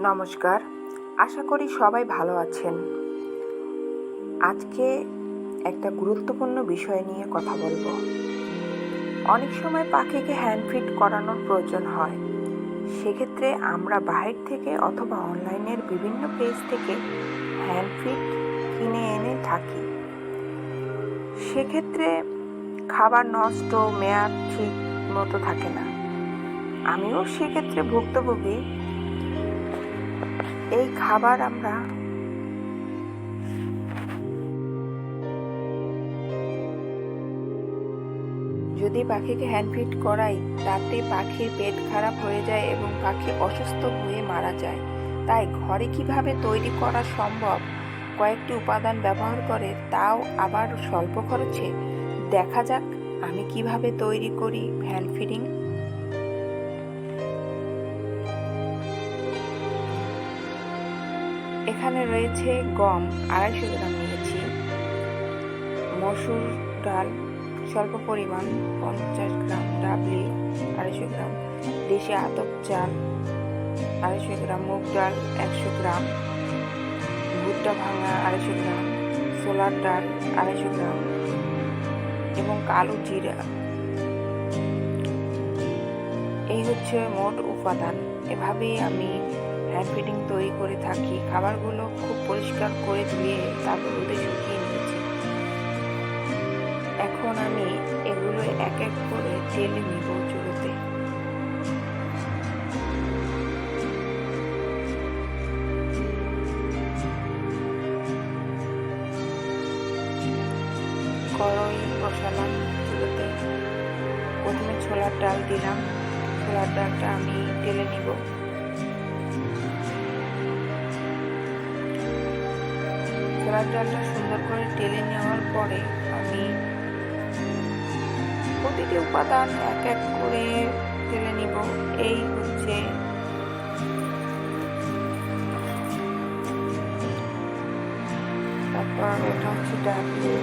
নমস্কার, আশা করি সবাই ভালো আছেন। আজকে একটা গুরুত্বপূর্ণ বিষয় নিয়ে কথা বলবো। অনেক সময় পাখিকে হ্যান্ড ফিড করানোর প্রয়োজন হয়। সেক্ষেত্রে আমরা বাহির থেকে অথবা অনলাইনের বিভিন্ন পেজ থেকে হ্যান্ড ফিড কিনে এনে থাকি। সেক্ষেত্রে খাবার নষ্ট, মেয়াদ ঠিক মতো থাকে না। আমিও সেক্ষেত্রে ভুক্তভোগী। এই খাবার আমরা যদি পাখিকে হ্যান্ড ফিড করাই, তাতে পাখির পেট খারাপ হয়ে যায় এবং পাখি অসুস্থ হয়ে মারা যায়। তাই ঘরে কিভাবে তৈরি করা সম্ভব কয়েকটি উপাদান ব্যবহার করে, তাও আবার স্বল্প খরচে, দেখা যাক আমি কিভাবে তৈরি করি হ্যান্ড ফিডিং। এখানে রয়েছে গম 250 গ্রাম নিয়েছি, মসুর ডাল স্বল্প পরিমাণ 50 গ্রাম, ডাবলি 250 গ্রাম, দেশি আতপ চাল 250 গ্রাম, মুগ ডাল 100 গ্রাম, ভুট্টা ভাঙা 250 গ্রাম, ছোলার ডাল 250 গ্রাম এবং কালো জিরা। এই হচ্ছে মোট উপাদান। এভাবেই আমি হ্যান্ড ফিডিং তৈরি করে থাকি। খাবারগুলো খুব পরিষ্কার করে ধুয়ে তারপর রোদে শুকিয়ে নিয়েছি। এখন আমি এগুলো এক এক করে ঢেলে নিব চুলোতে। কড়াই বসালাম চুলোতে। প্রথমে ছোলার ডাল দিলাম। ছোলার ডালটা আমি ঢেলে নিব। ছোলার ডালটা সুন্দর করে ঢেলে নেওয়ার পরে আমি প্রতিটি উপাদান এক এক করে ঢেলে নিব। এই হচ্ছে তারপর এটা হচ্ছে ডাবলি,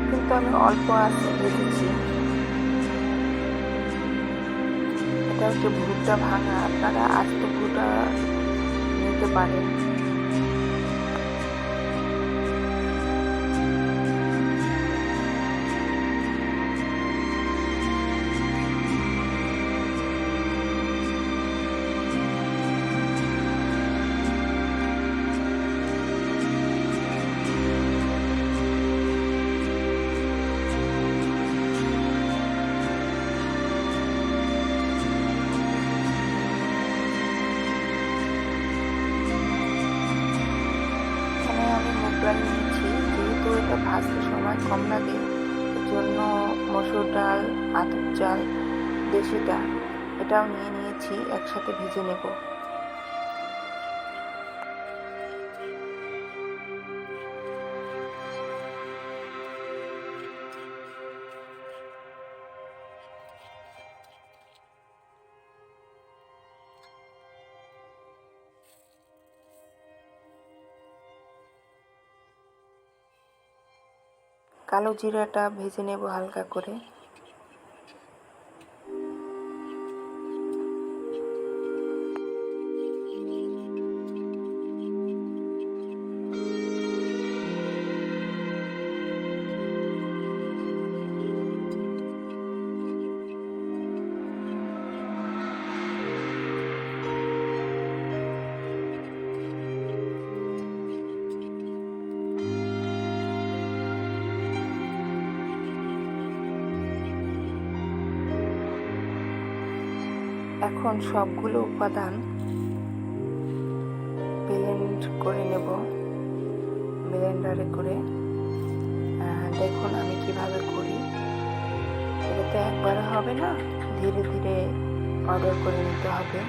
কিন্তু আমি অল্প আঁচে ভেজেছি। এটা হচ্ছে ভুট্টা ভাঙা, আপনারা আস্ত ভুট্টা নিতে পারেন। ডাল নিয়েছি, যেহেতু এটা ভাজতে সময় কম লাগে, জন্য মসুর ডাল, আতপ চাল, দেশি ডাল এটাও নিয়ে নিয়েছি, একসাথে ভেজে নেব। কালো জিরাটা ভেজে নেব হালকা করে। এখন সবগুলো উপাদান ব্লেন্ড করে নেব ব্লেন্ডারে করে। দেখুন আমি কিভাবে করি। এটা তো একবারে হবে না, ধীরে ধীরে অর্ডার করে নিতে হবে।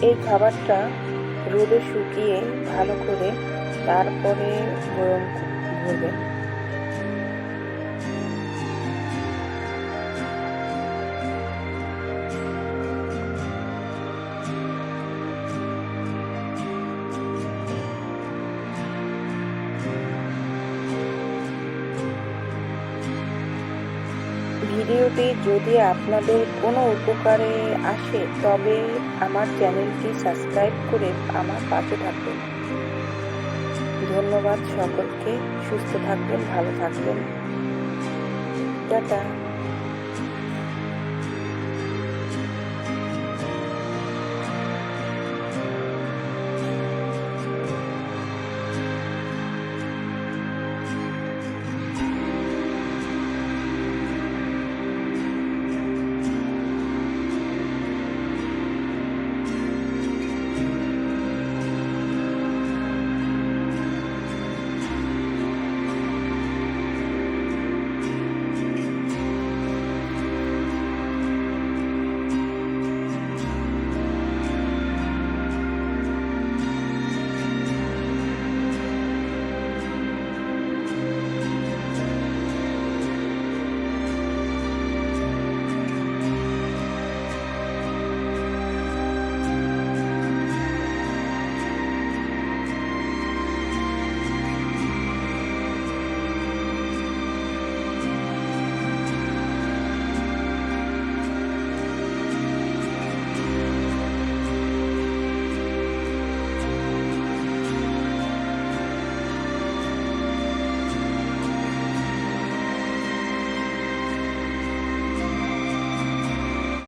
এই খাবারটা রোদে শুকিয়ে ভালো করে তারপরে গরম ভরবেন। ভিডিওটি যদি আপনাদের কোনো উপকারে আসে তবে আমার চ্যানেলটি সাবস্ক্রাইব করে আমার পাশে থাকবেন। ধন্যবাদ সকলকে। সুস্থ থাকবেন, ভালো থাকবেন। টাটা।